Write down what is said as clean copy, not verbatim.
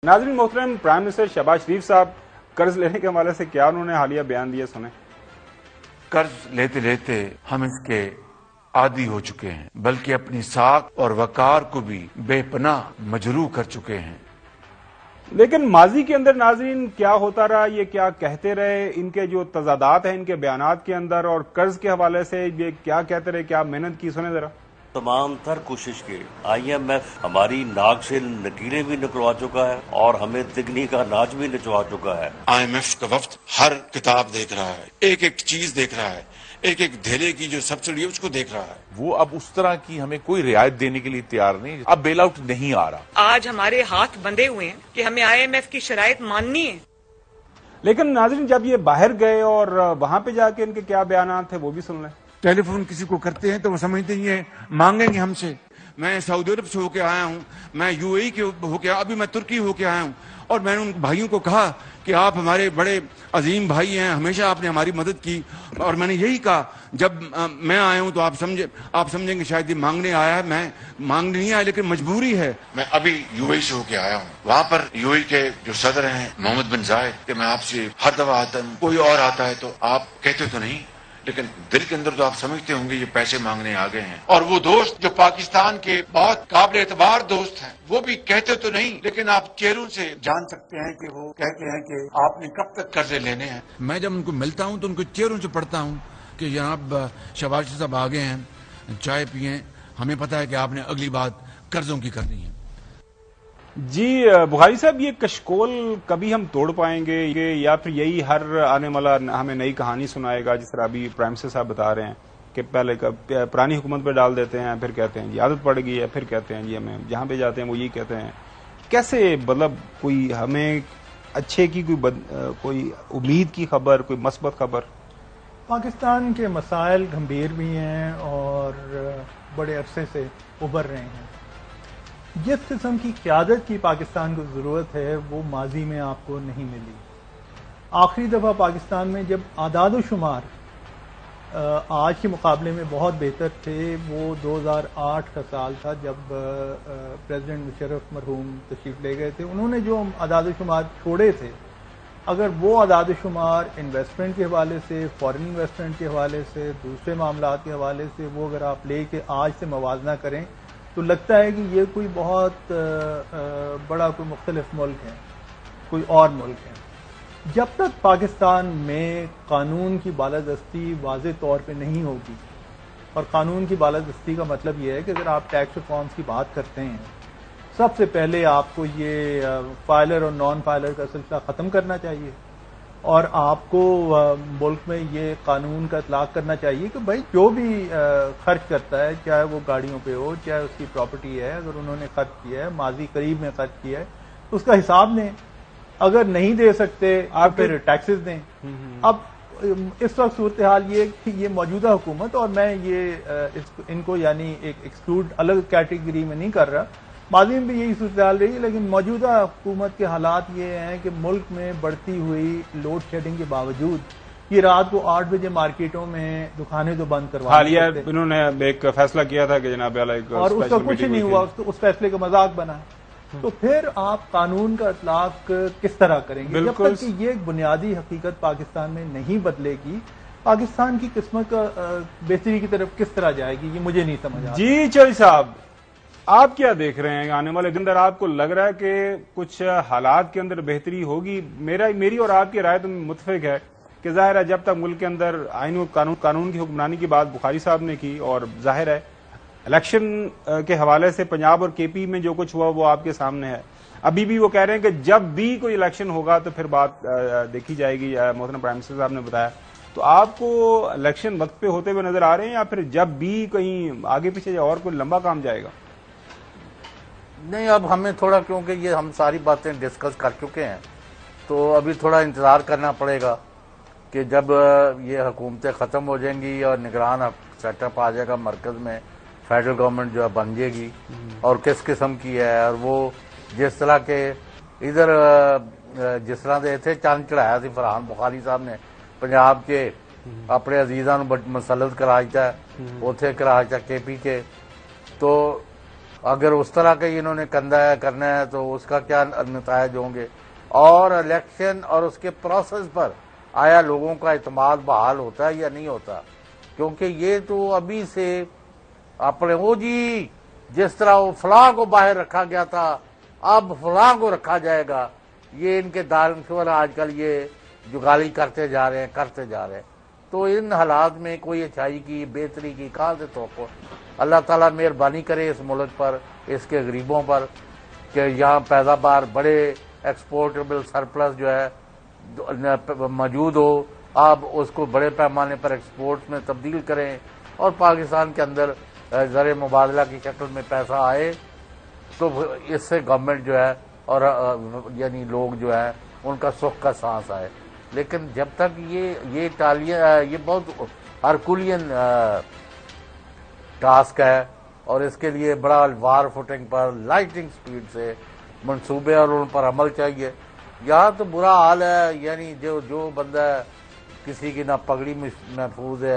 नाज़रीन मोहतरम, prime minister Shahbaz शरीफ साहब कर्ज लेने के हवाले से क्या उन्होंने हालिया बयान दिया, सुने। कर्ज लेते लेते हम इसके आदी हो चुके हैं, बल्कि अपनी साख और वकार को भी बेपनाह मजरूह कर चुके हैं। लेकिन माजी के अंदर नाज़रीन क्या होता रहा, ये क्या कहते रहे, इनके जो तजादात हैं इनके बयानात के अंदर, और कर्ज के हवाले से ये क्या कहते रहे, क्या मेहनत की, सुने जरा। तमाम तर कोशिश की IMF हमारी नाक से नकीलें भी निकलवा चुका है और हमें तिगनी का नाच भी नचवा चुका है। IMF का वफ्द हर किताब देख रहा है, एक एक चीज देख रहा है, एक एक धेले की जो सब्सिडी है उसको देख रहा है। वो अब उस तरह की हमें कोई रियायत देने के लिए तैयार नहीं, अब बेल आउट नहीं आ रहा। आज हमारे हाथ बंधे हुए हैं कि हमें IMF की शराइत माननी है। लेकिन नाज़रीन जब ये बाहर गए और वहां पे जाके इनके क्या बयानात थे वो भी सुन लें। टेलीफोन किसी को करते हैं तो वो समझते हैं ये मांगेंगे हमसे। मैं सऊदी अरब से होके आया हूँ, मैं UAE के होके, अभी मैं तुर्की होके आया हूँ, और मैंने उन भाइयों को कहा कि आप हमारे बड़े अजीम भाई हैं, हमेशा आपने हमारी मदद की। और मैंने यही कहा जब मैं आया हूँ तो आप समझेंगे शायद ये मांगने आया है। मैं मांगने नहीं आया, लेकिन मजबूरी है। मैं अभी UAE से होके आया हूँ, वहाँ पर UAE के जो सदर हैं मोहम्मद बिन जायद कि मैं आपसे हर दफा आता हूँ, कोई और आता है तो आप कहते तो नहीं, लेकिन दिल के अंदर तो आप समझते होंगे ये पैसे मांगने आ गए हैं। और वो दोस्त जो पाकिस्तान के बहुत काबिल एतबार दोस्त हैं, वो भी कहते तो नहीं, लेकिन आप चेहरों से जान सकते हैं कि वो कहते हैं कि आपने कब तक कर्जे लेने हैं। मैं जब उनको मिलता हूं तो उनको चेहरों से पढ़ता हूं कि जनाब शहबाज साहब आ गए हैं, चाय पिए, हमें पता है कि आपने अगली बात कर्जों की करनी है। जी बुखारी साहब, ये कशकोल कभी हम तोड़ पाएंगे या फिर यही हर आने वाला हमें नई कहानी सुनाएगा, जिस तरह अभी प्राइम मिनिस्टर साहब बता रहे हैं कि पहले पुरानी हुकूमत पे डाल देते हैं, फिर कहते हैं जी आदत पड़ गई है, फिर कहते हैं जी हमें जहां पे जाते हैं वो यही कहते हैं। कैसे, मतलब कोई हमें अच्छे की कोई उम्मीद की खबर, कोई मस्बत खबर? पाकिस्तान के मसाइल गंभीर भी हैं और बड़े अरसे से उभर रहे हैं। जिस किस्म की क़यादत की पाकिस्तान को ज़रूरत है वो माजी में आपको नहीं मिली। आखिरी दफ़ा पाकिस्तान में जब आदाद व शुमार आज के मुकाबले में बहुत बेहतर थे, वो 2008 का साल था जब प्रेसिडेंट मुशर्रफ मरहूम तशरीफ़ ले गए थे। उन्होंने जो आदाद व शुमार छोड़े थे, अगर वो आदाद व शुमार इन्वेस्टमेंट के हवाले से, फॉरेन इन्वेस्टमेंट के हवाले से, दूसरे मामलात के हवाले से, वो अगर आप ले के आज से मवाजना करें तो लगता है कि ये कोई बहुत बड़ा कोई मुख्तलिफ मुल्क है, कोई और मुल्क है। जब तक पाकिस्तान में कानून की बालादस्ती वाज़ेह तौर पे नहीं होगी, और कानून की बालादस्ती का मतलब ये है कि अगर आप टैक्स रिफॉर्म्स की बात करते हैं, सबसे पहले आपको ये फाइलर और नॉन फाइलर का सिलसिला ख़त्म करना चाहिए, और आपको मुल्क में ये कानून का इतलाक करना चाहिए कि भाई जो भी खर्च करता है, चाहे वो गाड़ियों पे हो, चाहे उसकी प्रॉपर्टी है, अगर उन्होंने खर्च किया है, माजी करीब में खर्च किया है, उसका हिसाब दें। अगर नहीं दे सकते आप फिर टैक्सेस दें। अब इस वक्त सूरत हाल ये कि ये मौजूदा हुकूमत, और मैं ये इनको यानी एक एक्सक्लूड अलग कैटेगरी में नहीं कर रहा, माजी में भी यही सूरत हाल रही है, लेकिन मौजूदा हुकूमत के हालात ये हैं कि मुल्क में बढ़ती हुई लोड शेडिंग के बावजूद ये रात को 8 बजे मार्केटों में दुकानें तो बंद करवा हालिया इन्होंने एक फैसला किया था कि जनाब और उसका कुछ नहीं हुआ, उस फैसले का मजाक बना। तो फिर आप कानून का इतलाक किस तरह करेंगे? जब तक कि ये एक बुनियादी हकीकत पाकिस्तान में नहीं बदलेगी, पाकिस्तान की किस्मत का बेहतरी की तरफ किस तरह जाएगी, ये मुझे नहीं समझ आता। जी चौधरी साहब, आप क्या देख रहे हैं आने वाले दिन? आपको लग रहा है कि कुछ हालात के अंदर बेहतरी होगी? मेरी और आपकी राय तो मुत्तफिक है कि जाहिर है जब तक मुल्क के अंदर आईन और कानून की हुक्मरानी की बात बुखारी साहब ने की, और जाहिर है इलेक्शन के हवाले से पंजाब और KP में जो कुछ हुआ वो आपके सामने है। अभी भी वो कह रहे हैं कि जब भी कोई इलेक्शन होगा तो फिर बात देखी जाएगी, मोहतरम प्राइम मिनिस्टर साहब ने बताया। तो आपको इलेक्शन वक्त पे होते हुए नजर आ रहे हैं, या फिर जब भी कहीं आगे पीछे और कोई लंबा काम जाएगा? नहीं, अब हमें थोड़ा, क्योंकि ये हम सारी बातें डिस्कस कर चुके हैं, तो अभी थोड़ा इंतज़ार करना पड़ेगा कि जब ये हुकूमतें ख़त्म हो जाएंगी और निगरान सेटअप आ जाएगा मरकज़ में, फेडरल गवर्नमेंट जो है बन जाएगी, और किस किस्म की है, और वो जिस तरह के इधर जिस तरह के इतने चंद चढ़ाया थी फरहान बुखारी साहब ने पंजाब के अपने अजीज़ां नूं मसलत करा दिता, उथे करा दिता KP के, तो اگر اس طرح کا انہوں نے کرنا ہے تو اس کا کیا نتائج ہوں گے، اور الیکشن اور اس کے پروسیس پر آیا لوگوں کا اعتماد بحال ہوتا ہے یا نہیں ہوتا، کیونکہ یہ تو ابھی سے اپنے جی جس طرح وہ فلاں کو باہر رکھا گیا تھا اب فلاں کو رکھا جائے گا، یہ ان کے دارمشور آج کل یہ جگالی کرتے جا رہے ہیں، تو ان حالات میں کوئی اچھائی کی بہتری کی کہاں سے توقع؟ اللہ تعالیٰ مہربانی کرے اس ملک پر، اس کے غریبوں پر، کہ یہاں پیداوار بڑے ایکسپورٹیبل سرپلس جو ہے موجود ہو، آپ اس کو بڑے پیمانے پر ایکسپورٹس میں تبدیل کریں اور پاکستان کے اندر زر مبادلہ کی شکل میں پیسہ آئے، تو اس سے گورنمنٹ جو ہے اور یعنی لوگ جو ہے ان کا سکھ کا سانس آئے۔ لیکن جب تک یہ بہت ہرکولین ٹاسک ہے، اور اس کے لیے بڑا وار فوٹنگ پر لائٹنگ سپیڈ سے منصوبے اور ان پر عمل چاہیے۔ یہاں تو برا حال ہے، یعنی جو بندہ کسی کی نہ پگڑی محفوظ ہے